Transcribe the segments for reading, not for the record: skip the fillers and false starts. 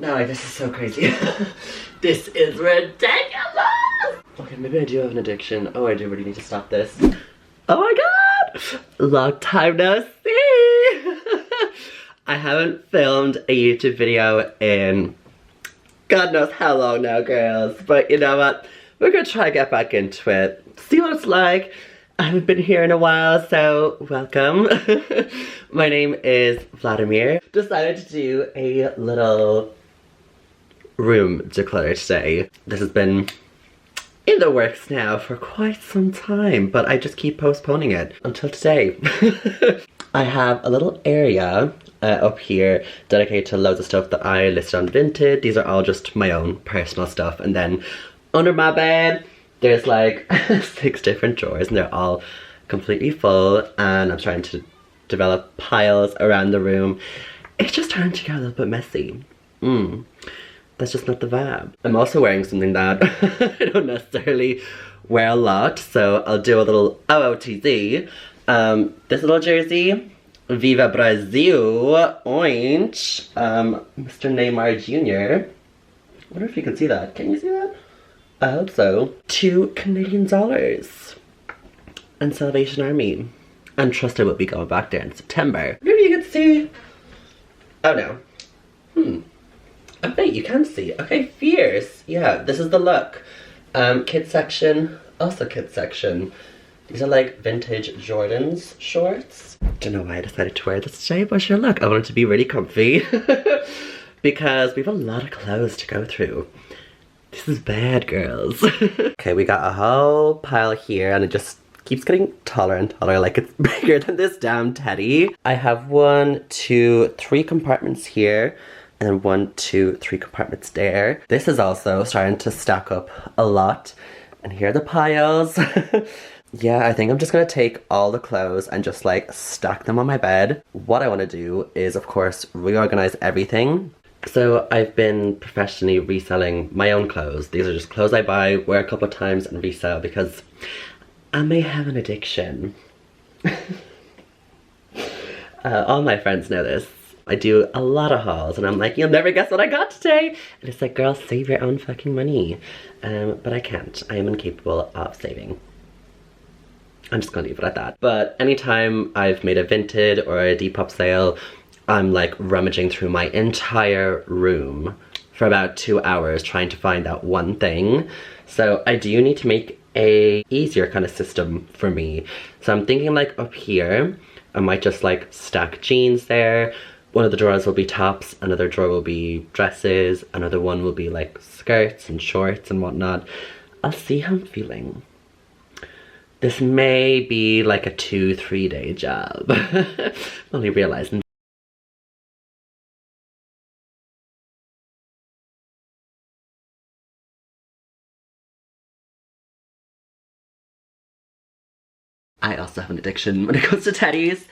No, like, this is so crazy. This is ridiculous! Okay, maybe I do have an addiction. Oh, I do really need to stop this. Oh my god! Long time no see! I haven't filmed a YouTube video in God knows how long now, girls. But you know what? We're gonna try to get back into it. See what it's like. I haven't been here in a while, so welcome. My name is Vladimir. Decided to do a little room declutter today. This has been in the works now for quite some time, but I just keep postponing it until today. I have a little area up here dedicated to loads of stuff that I listed on Vinted. These are all just my own personal stuff, and then under my bed there's like 6 different drawers and they're all completely full, and I'm trying to develop piles around the room. It's just starting to get a little bit messy. That's just not the vibe. I'm also wearing something that I don't necessarily wear a lot, so I'll do a little OOTD. This little jersey, Viva Brazil, orange, Mr. Neymar Jr. I wonder if you can see that. Can you see that? I hope so. 2 Canadian dollars. And Salvation Army. And trust I will be going back there in September. Maybe you can see. Oh no. I bet you can see. Okay, fierce. Yeah, this is the look. Kids section, also kids section. These are like vintage Jordans shorts. Don't know why I decided to wear this today, but sure, look, I want it to be really comfy. Because we have a lot of clothes to go through. This is bad, girls. Okay, we got a whole pile here, and it just keeps getting taller and taller, like it's bigger than this damn teddy. I have 1, 2, 3 compartments here. And then 1, 2, 3 compartments there. This is also starting to stack up a lot. And here are the piles. Yeah, I think I'm just gonna take all the clothes and just like stack them on my bed. What I wanna do is, of course, reorganize everything. So I've been professionally reselling my own clothes. These are just clothes I buy, wear a couple of times and resell because I may have an addiction. All my friends know this. I do a lot of hauls and I'm like, you'll never guess what I got today. And it's like, girl, save your own fucking money. But I can't. I am incapable of saving. I'm just gonna leave it at that. But anytime I've made a Vinted or a Depop sale, I'm like rummaging through my entire room for about 2 hours trying to find that one thing. So I do need to make a easier kind of system for me. So I'm thinking like up here, I might just like stack jeans there. One of the drawers will be tops, another drawer will be dresses, another one will be like skirts and shorts and whatnot. I'll see how I'm feeling. This may be like a 2-3 day job. I'm only realizing. I also have an addiction when it comes to teddies.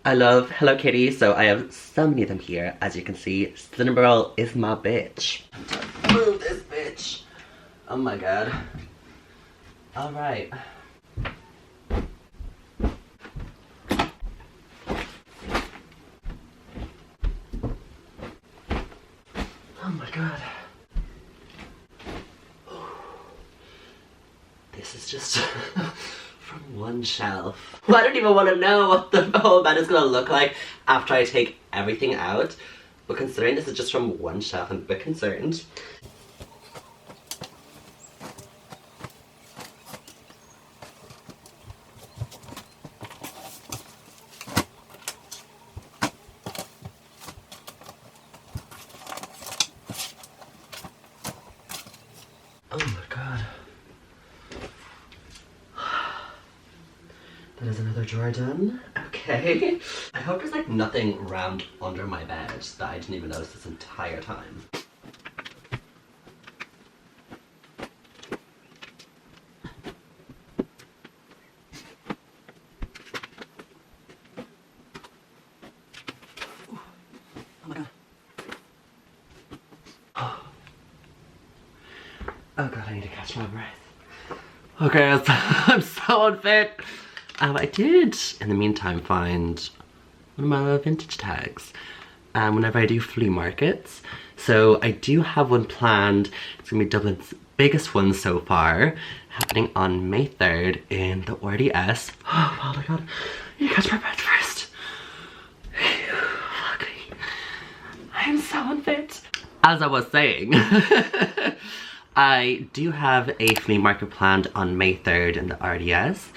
I love Hello Kitty, so I have so many of them here. As you can see, Cinderella is my bitch. Move this bitch. Oh my god. Alright. Oh my god. This is just from one shelf. Well, I don't even want to know what the whole bed is gonna look like after I take everything out. But considering this is just from one shelf, I'm a bit concerned. Oh my god. That is another drawer done. Okay. I hope there's like nothing rammed under my bed that I didn't even notice this entire time. Ooh. Oh my god. Oh. Oh god, I need to catch my breath. Okay, I'm so unfit. I did, in the meantime, find one of my little vintage tags whenever I do flea markets. So I do have one planned. It's gonna be Dublin's biggest one so far, happening on May 3rd in the RDS. Oh my god, you catch my breath first. Fuck me. I'm so unfit. As I was saying, I do have a flea market planned on May 3rd in the RDS.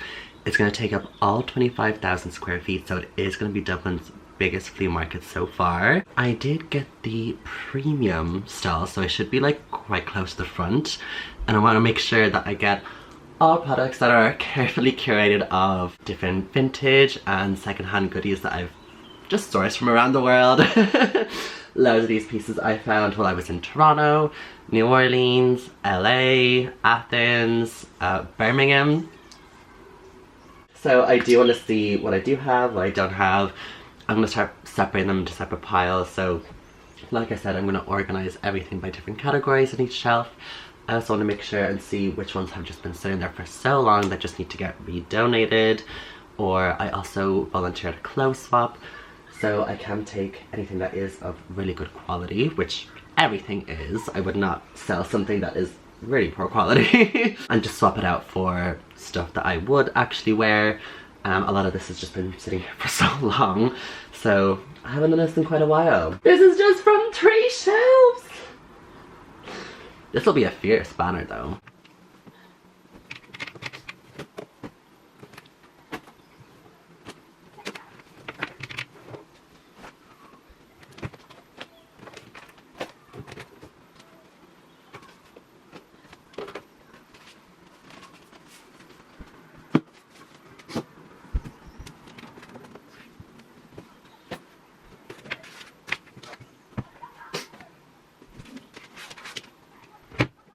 It's going to take up all 25,000 square feet, so it is going to be Dublin's biggest flea market so far. I did get the premium stall, so I should be like quite close to the front, and I want to make sure that I get all products that are carefully curated of different vintage and secondhand goodies that I've just sourced from around the world. Loads of these pieces I found while I was in Toronto, New Orleans, LA, Athens, Birmingham. So I do want to see what I do have, what I don't have. I'm going to start separating them into separate piles. So like I said, I'm going to organize everything by different categories on each shelf. I also want to make sure and see which ones have just been sitting there for so long that just need to get redonated. Or I also volunteered a clothes swap, so I can take anything that is of really good quality, which everything is. I would not sell something that is really poor quality and just swap it out for stuff that I would actually wear. A lot of this has just been sitting here for so long, so I haven't done this in quite a while. This is just from 3 shelves! This will be a fierce banner though.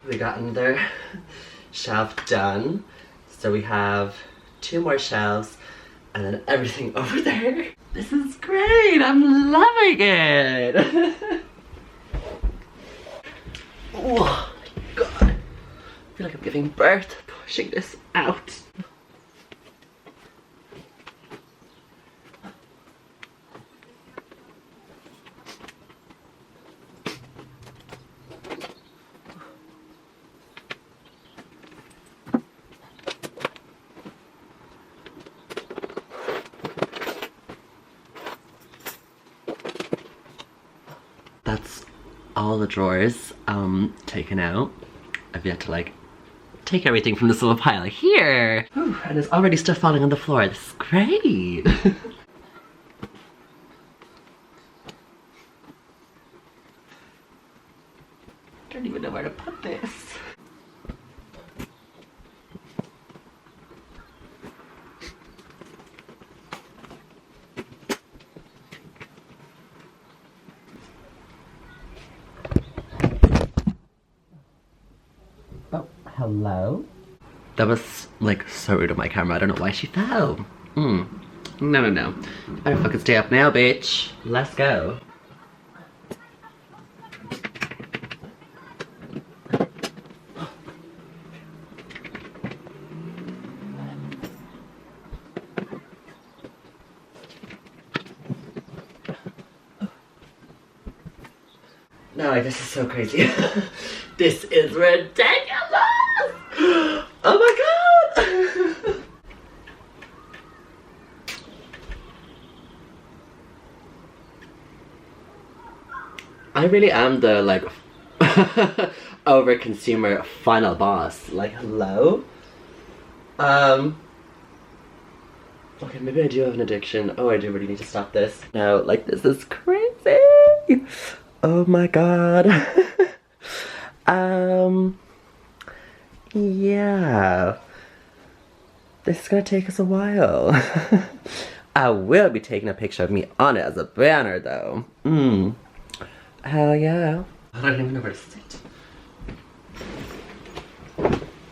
We got another shelf done, so we have 2 more shelves and then everything over there. This is great, I'm loving it. Oh my god, I feel like I'm giving birth pushing this out. That's all the drawers taken out. I've yet to like take everything from this little pile here. Whew, and there's already stuff falling on the floor. This is great. Don't even know where to put this. Hello? That was like so rude of my camera. I don't know why she fell. No. Better fucking stay up now, bitch. Let's go. No, this is so crazy. This is ridiculous! Oh my god! I really am the like over consumer final boss. Like, hello? Okay, maybe I do have an addiction. Oh, I do really need to stop this. No, like this is crazy! Oh my god. Yeah. This is gonna take us a while. I will be taking a picture of me on it as a banner though. Hell yeah. I don't even know where to sit.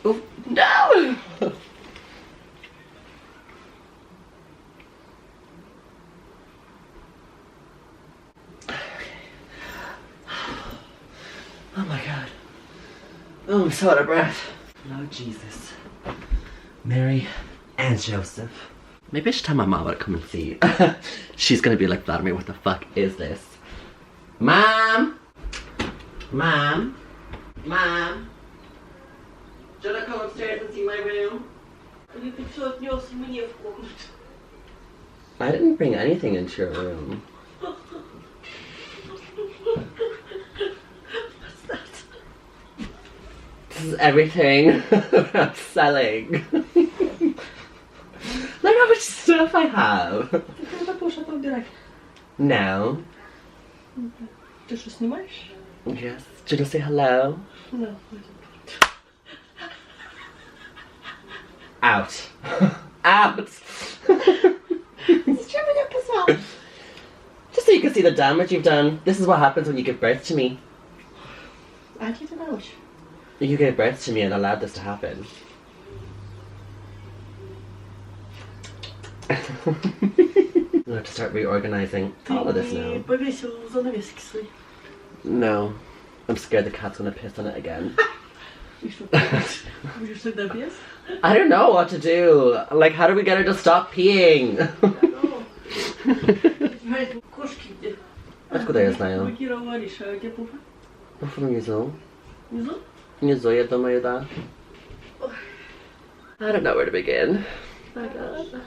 Oh, no! Oh my god. Oh, I'm so out of breath. Lord Jesus. Mary and Joseph. Maybe I should tell my mom to come and see. She's gonna be like, Vladimir, what the fuck is this? Mom! Mom? Mom? Should I come upstairs and see my room? I didn't bring anything into your room. What's that? This is everything I'm selling. Look how much stuff I have. No. Ты что, снимаешь? Yes. Should I say hello? No. Out. Out. Зачем меня позвал? Just so you can see the damage you've done. This is what happens when you give birth to me. I didn't know. You gave birth to me and allowed this to happen. I'm gonna have to start reorganizing all of this now. Повесил занавески свои. No. I'm scared the cat's gonna piss on it again. И что? Будешь всегда без? I don't know what to do. Like, how do we get her to stop peeing? Кошки где? Откуда я знаю? Кира говоришь, а где Пуфа? Пуфа внизу. Внизу? Внизу, я думаю, да. I don't know where to begin. Oh my god.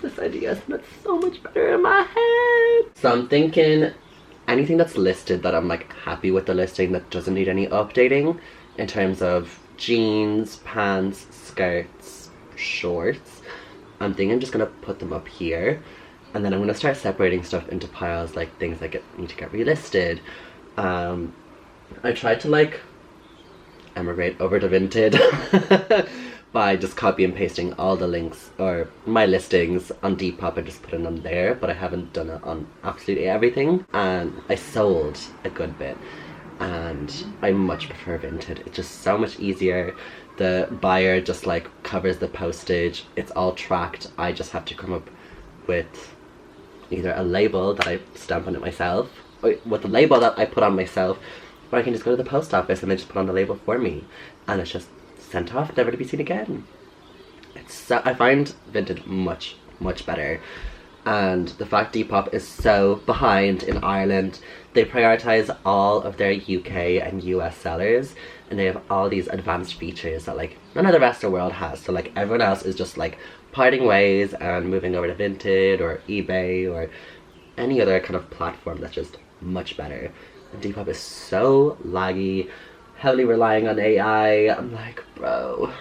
This idea sounds so much better in my head. So I'm thinking anything that's listed that I'm like happy with the listing that doesn't need any updating in terms of jeans, pants, skirts, shorts. I'm thinking I'm just gonna put them up here and then I'm gonna start separating stuff into piles like things that need to get relisted. I tried to like emigrate over to Vinted by just copy and pasting all the links or my listings on Depop and just putting them there, but I haven't done it on absolutely everything, and I sold a good bit and I much prefer Vinted. It's just so much easier. The buyer just like covers the postage, it's all tracked. I just have to come up with either a label that I stamp on it myself or with a label that I put on myself, or I can just go to the post office and they just put on the label for me and it's just sent off, never to be seen again. It's so, I find Vinted much better, and the fact Depop is so behind in Ireland, they prioritise all of their UK and US sellers and they have all these advanced features that like none of the rest of the world has. So like everyone else is just like parting ways and moving over to Vinted or eBay or any other kind of platform that's just much better. And Depop is so laggy, heavily relying on AI. I'm like, bro.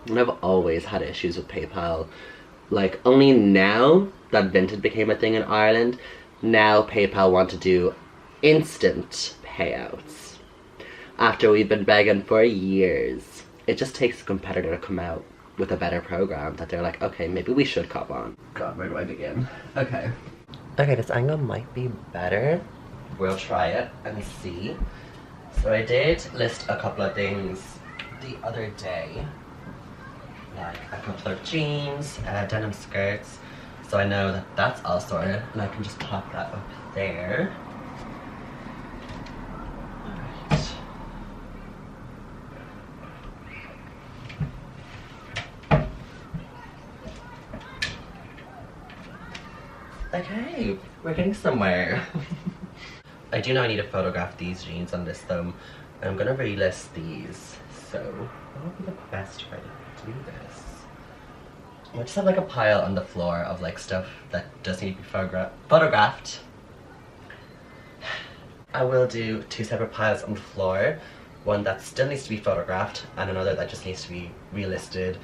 And I've always had issues with PayPal. Like, only now that Vinted became a thing in Ireland, now PayPal want to do instant payouts. After we've been begging for years. It just takes a competitor to come out with a better program that they're like, okay, maybe we should cop on. God, where do I begin? Okay. Okay, this angle might be better. We'll try it and see. So I did list a couple of things the other day, like a couple of jeans, denim skirts, so I know that that's all sorted and I can just pop that up there. Alright. Okay, we're getting somewhere. I do know I need to photograph these jeans and list them. I'm gonna relist these. So, what would be the best way to do this? I just have like a pile on the floor of like stuff that does need to be photographed. I will do two separate piles on the floor. One that still needs to be photographed and another that just needs to be relisted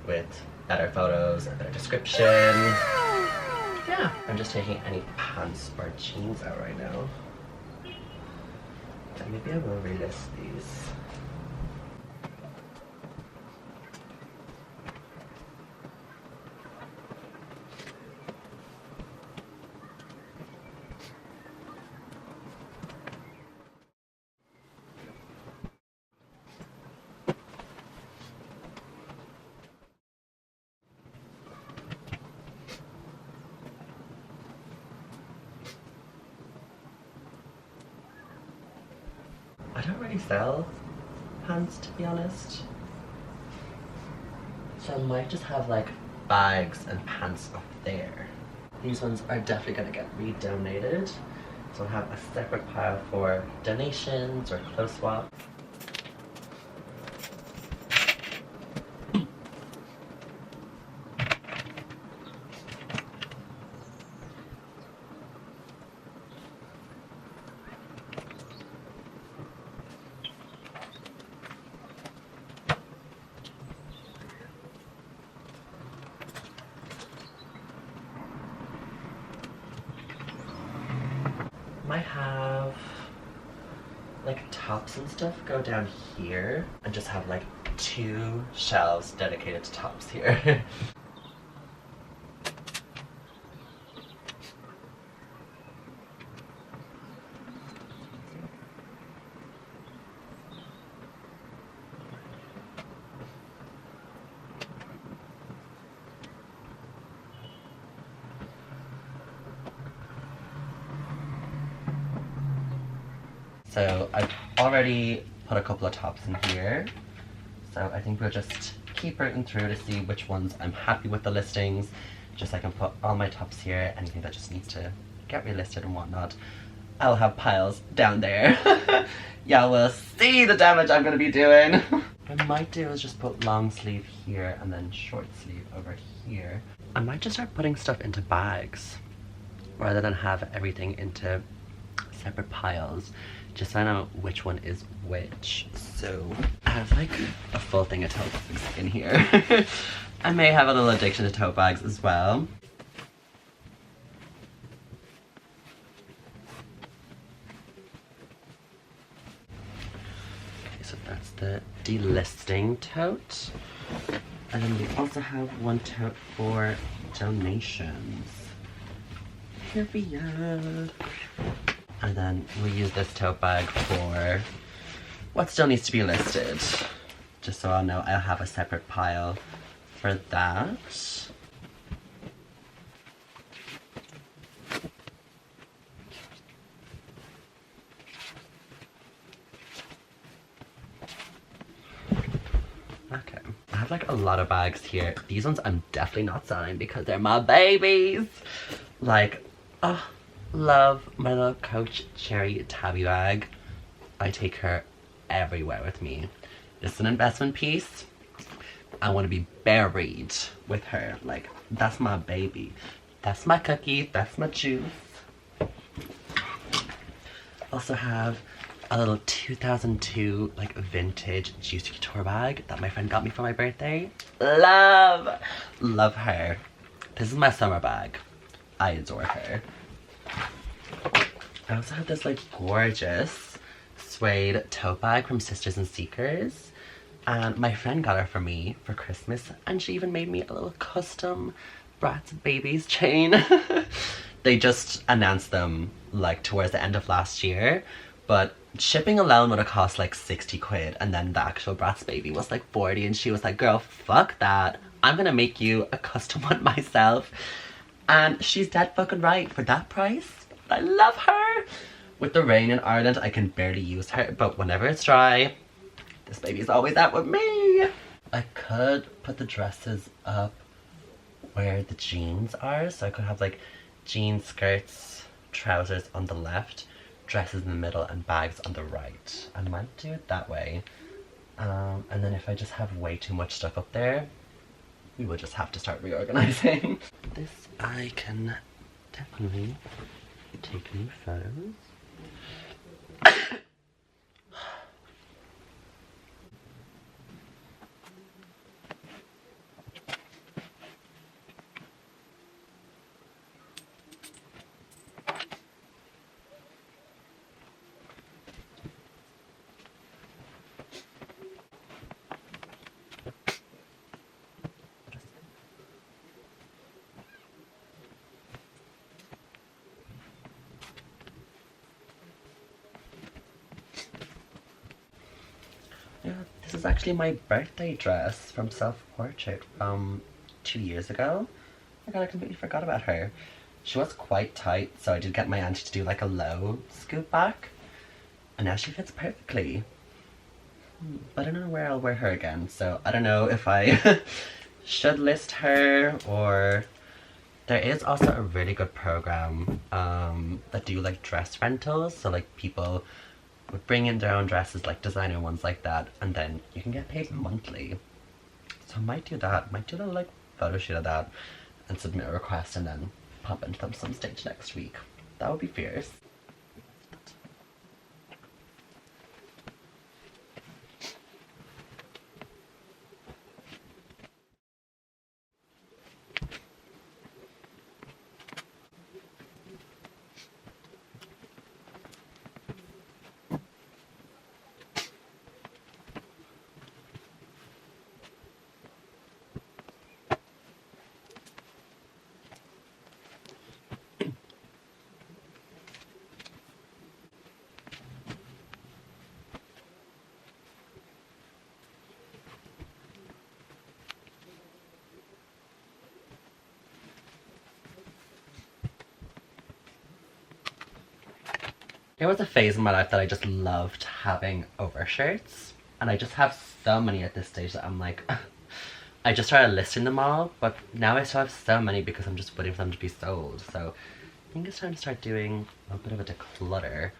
with better photos, a better description. Yeah, I'm just taking any pants or jeans out right now. And maybe I will relist these. I don't really sell pants, to be honest. So I might just have like bags and pants up there. These ones are definitely gonna get re-donated. So I'll have a separate pile for donations or clothes swap. Might have like tops and stuff go down here and just have like 2 shelves dedicated to tops here. So I've already put a couple of tops in here. So I think we'll just keep rooting through to see which ones I'm happy with the listings. Just so I can put all my tops here, anything that just needs to get relisted and whatnot. I'll have piles down there. Y'all will see the damage I'm gonna be doing. What I might do is just put long sleeve here and then short sleeve over here. I might just start putting stuff into bags rather than have everything into separate piles, just so I know which one is which. So I have like a full thing of tote bags in here. I may have a little addiction to tote bags as well. Okay, so that's the delisting tote. And then we also have one tote for donations. Here we are. And then we use this tote bag for what still needs to be listed. Just so I'll know I'll have a separate pile for that. Okay, I have like a lot of bags here. These ones I'm definitely not selling because they're my babies. Like, oh, love my little Coach Cherry tabby bag. I take her everywhere with me. This is an investment piece. I want to be buried with her. Like, that's my baby. That's my cookie. That's my juice. Also have a little 2002 like vintage Juicy Couture bag that my friend got me for my birthday. Love her. This is my summer bag. I adore her. I also have this like gorgeous suede tote bag from Sisters and Seekers, and my friend got her for me for Christmas, and she even made me a little custom Bratz Babies chain. They just announced them like towards the end of last year, but shipping alone would have cost like 60 quid, and then the actual Bratz Baby was like 40, and she was like, girl, fuck that, I'm gonna make you a custom one myself. And she's dead fucking right. For that price, I love her. With the rain in Ireland, I can barely use her, but whenever it's dry, this baby's always out with me. I could put the dresses up where the jeans are, so I could have like jeans, skirts, trousers on the left, dresses in the middle, and bags on the right. I might do it that way. And then if I just have way too much stuff up there, we will just have to start reorganizing. This I can definitely take new photos. Yeah, this is actually my birthday dress from Self-Portrait from 2 years ago. Oh my god, I completely forgot about her. She was quite tight, so I did get my auntie to do like a low scoop back. And now she fits perfectly. But I don't know where I'll wear her again, so I don't know if I should list her or There is also a really good program that do like dress rentals, so like people would bring in their own dresses, like designer ones like that, and then you can get paid monthly. So I might do that, might do a like photo shoot of that and submit a request and then pop into them some stage next week. That would be fierce. There was a phase in my life that I just loved having overshirts, and I just have so many at this stage that I'm like, I just started listing them all, but now I still have so many because I'm just waiting for them to be sold, so I think it's time to start doing a bit of a declutter.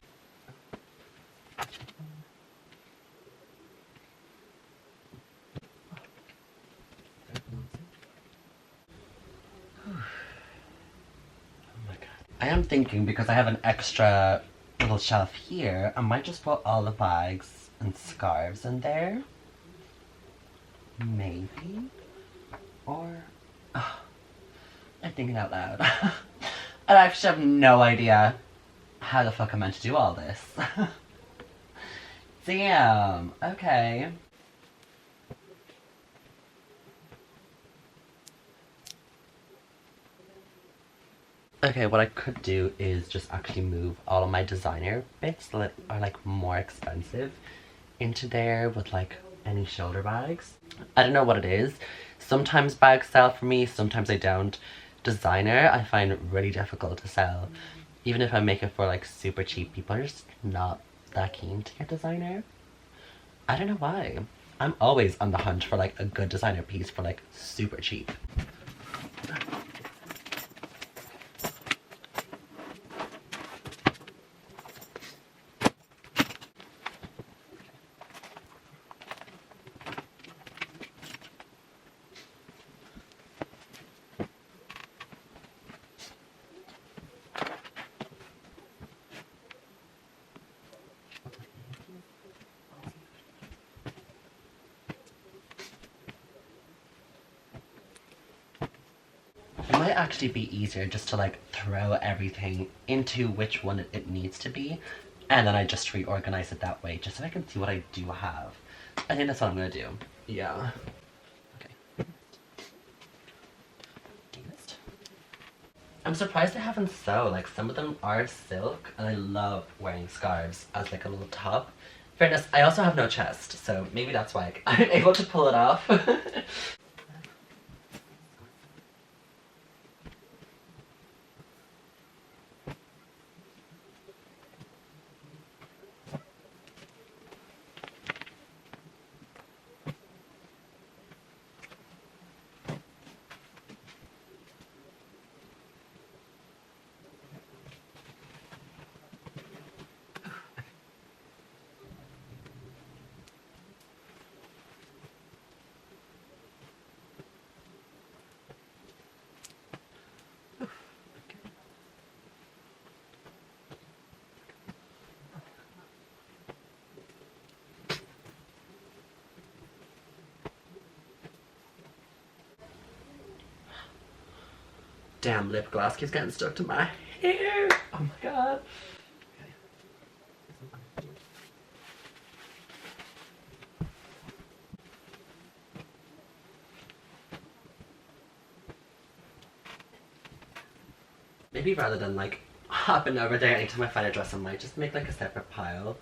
I am thinking, because I have an extra little shelf here, I might just put all the bags and scarves in there. Maybe. Or... oh, I'm thinking out loud. I actually have no idea how the fuck I'm meant to do all this. Damn. Okay. Okay, what I could do is just actually move all of my designer bits that are like more expensive into there with like any shoulder bags. I don't know what it is. Sometimes bags sell for me, sometimes they don't. Designer I find really difficult to sell. Even if I make it for like super cheap, people are just not that keen to get designer. I don't know why. I'm always on the hunt for like a good designer piece for like super cheap. It might actually be easier just to like throw everything into which one it needs to be, and then I just reorganize it that way, just so I can see what I do have. I think that's what I'm gonna do. Yeah. Okay. I'm surprised they haven't sew. Like, some of them are silk, and I love wearing scarves as like a little top. Fairness, I also have no chest, so maybe that's why I'm able to pull it off. Damn, lip gloss keeps getting stuck to my hair. Oh my god. Maybe rather than like hopping over there anytime I find a dress, I might just make like a separate pile.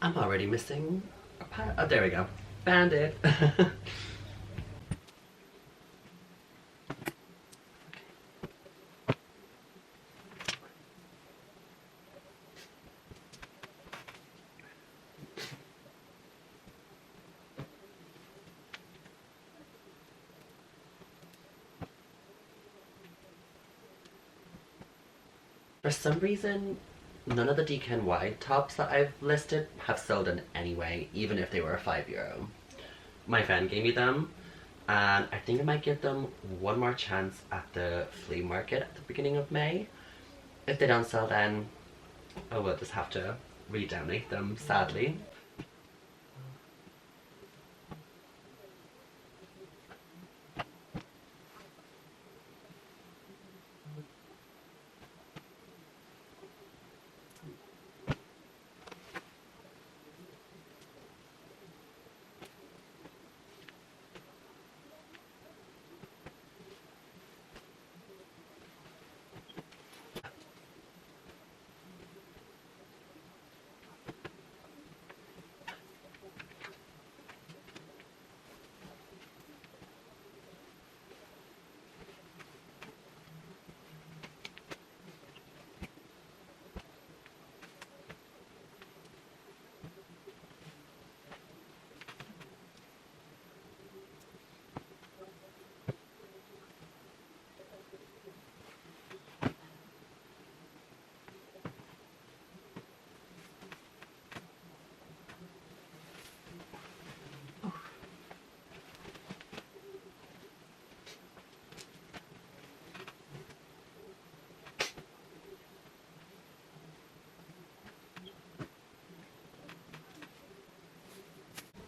I'm already missing a part. Oh, there we go. Found it. For some reason, none of the Decan wide tops that I've listed have sold in any way, even if they were €5. My friend gave me them, and I think I might give them one more chance at the flea market at the beginning of May. If they don't sell then, I will just have to re-donate them, sadly.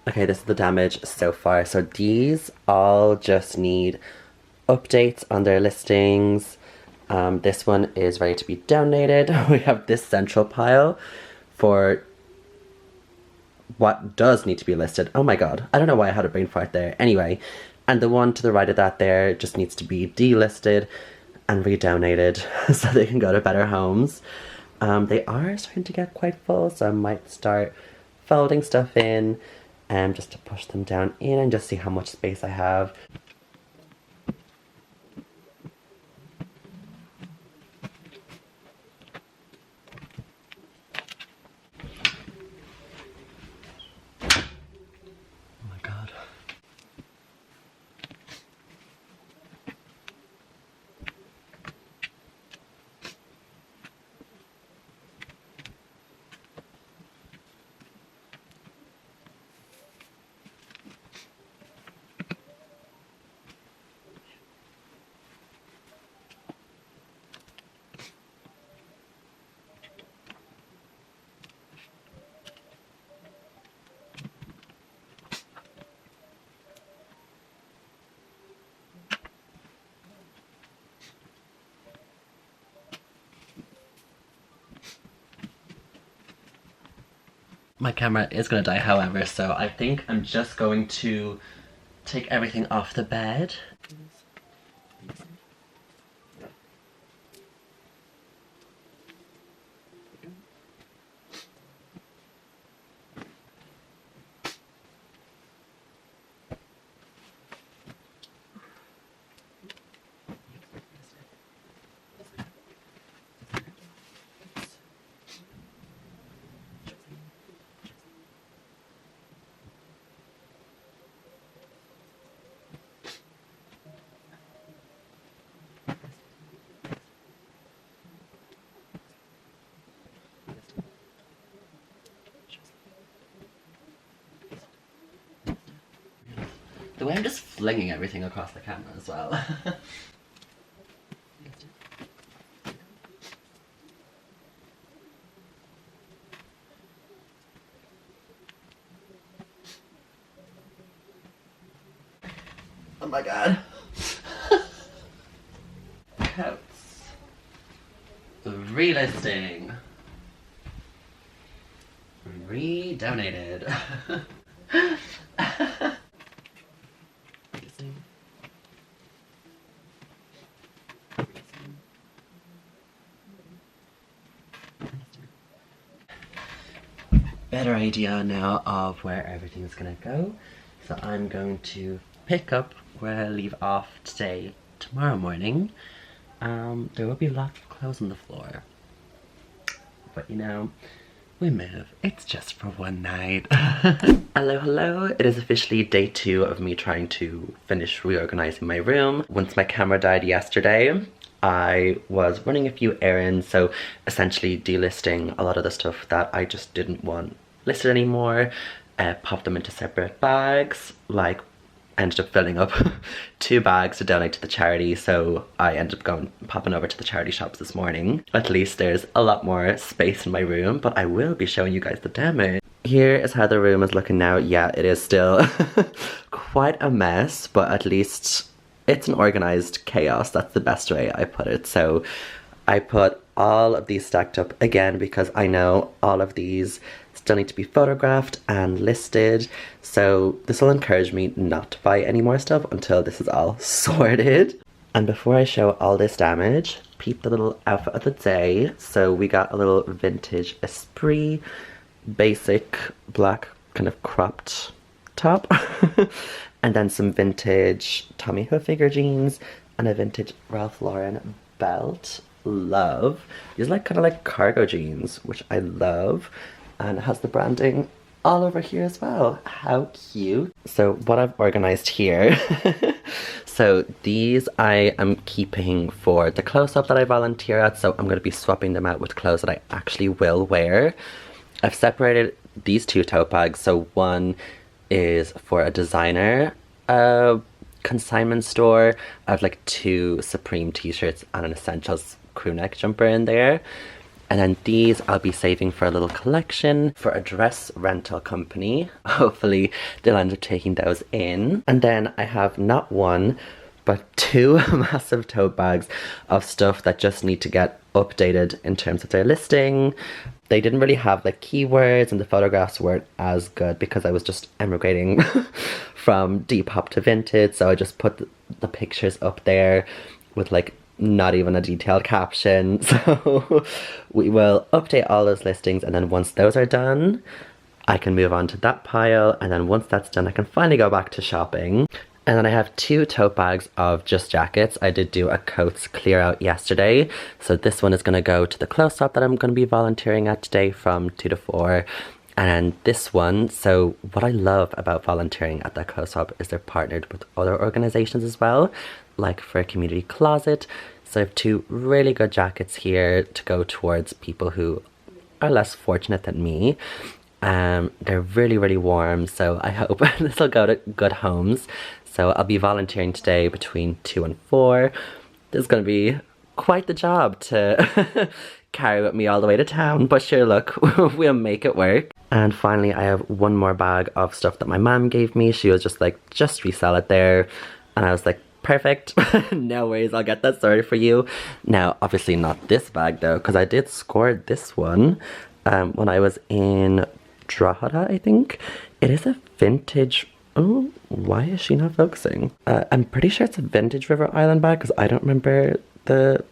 Okay, this is the damage so far. So these all just need updates on their listings. This one is ready to be donated. We have this central pile for what does need to be listed. Oh my god, I don't know why I had a brain fart there. Anyway, and the one to the right of that there just needs to be delisted and redonated so they can go to better homes. They are starting to get quite full, so I might start folding stuff in just to push them down in and just see how much space I have. Oh my god. My camera is gonna die, however, so I think I'm just going to take everything off the bed. The way I'm just flinging everything across the camera as well. Oh my god. Coats. Relisting. Redonated. better idea now of where everything's gonna go. So I'm going to pick up where I leave off today, tomorrow morning. There will be lots of clothes on the floor. But you know, we move. It's just for one night. Hello, hello. It is officially day 2 of me trying to finish reorganizing my room. Once my camera died yesterday, I was running a few errands, so essentially delisting a lot of the stuff that I just didn't want listed anymore. Popped them into separate bags, like ended up filling up 2 bags to donate to the charity, so I ended up popping over to the charity shops this morning. At least there's a lot more space in my room, but I will be showing you guys the damage. Here is how the room is looking now. Yeah, it is still quite a mess, but at least it's an organized chaos. That's the best way I put it. So I put all of these stacked up again because I know all of these still need to be photographed and listed. So this will encourage me not to buy any more stuff until this is all sorted. And before I show all this damage, peep the little outfit of the day. So we got a little vintage Esprit, basic black kind of cropped top. And then some vintage Tommy Hilfiger jeans and a vintage Ralph Lauren belt. Love. These are kind of like cargo jeans, which I love. And it has the branding all over here as well. How cute. So what I've organized here. So these I am keeping for the close-up that I volunteer at. So I'm going to be swapping them out with clothes that I actually will wear. I've separated these 2 tote bags. So one is for a designer consignment store. I have like 2 Supreme t-shirts and an Essentials crew neck jumper in there. And then these I'll be saving for a little collection for a dress rental company. Hopefully they'll end up taking those in. And then I have not 1 but 2 massive tote bags of stuff that just need to get updated in terms of their listing. They didn't really have like keywords and the photographs weren't as good because I was just emigrating from Depop to Vintage. So I just put the pictures up there with like not even a detailed caption. So we will update all those listings, and then once those are done, I can move on to that pile, and then once that's done, I can finally go back to shopping. And then I have 2 tote bags of just jackets. I did do a coats clear out yesterday, so this one is going to go to the close-up that I'm going to be volunteering at today from 2 to 4. And this one, so what I love about volunteering at that close-up is they're partnered with other organizations as well, like for a community closet. So I have 2 really good jackets here to go towards people who are less fortunate than me. They're really, really warm, so I hope this will go to good homes. So I'll be volunteering today between 2 and 4. This is going to be quite the job to carry with me all the way to town, but sure, look, we'll make it work. And finally, I have 1 more bag of stuff that my mom gave me. She was just like, just resell it there. And I was like, perfect. No worries, I'll get that sorted for you. Now, obviously not this bag though, because I did score this one when I was in Drogheda, I think. It is a vintage... Oh, why is she not focusing? I'm pretty sure it's a vintage River Island bag because I don't remember the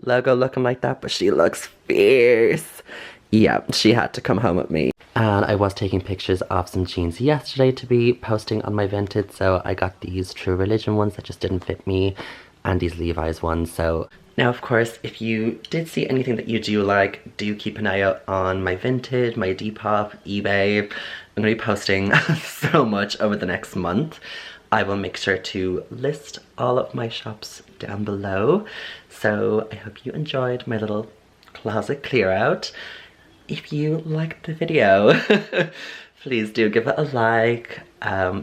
logo looking like that, but she looks fierce. Yeah, she had to come home with me. And I was taking pictures of some jeans yesterday to be posting on my Vinted, so I got these True Religion ones that just didn't fit me, and these Levi's ones. So now, of course, if you did see anything that you do like, do keep an eye out on my Vinted, my Depop, eBay. I'm going to be posting so much over the next month. I will make sure to list all of my shops down below. So I hope you enjoyed my little closet clear out. If you liked the video, please do give it a like,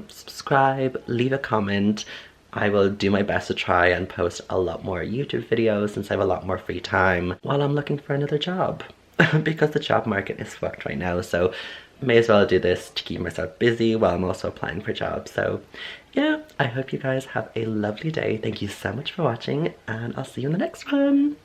subscribe, leave a comment. I will do my best to try and post a lot more YouTube videos since I have a lot more free time while I'm looking for another job. Because the job market is fucked right now, so may as well do this to keep myself busy while I'm also applying for jobs. So yeah, I hope you guys have a lovely day. Thank you so much for watching, and I'll see you in the next one.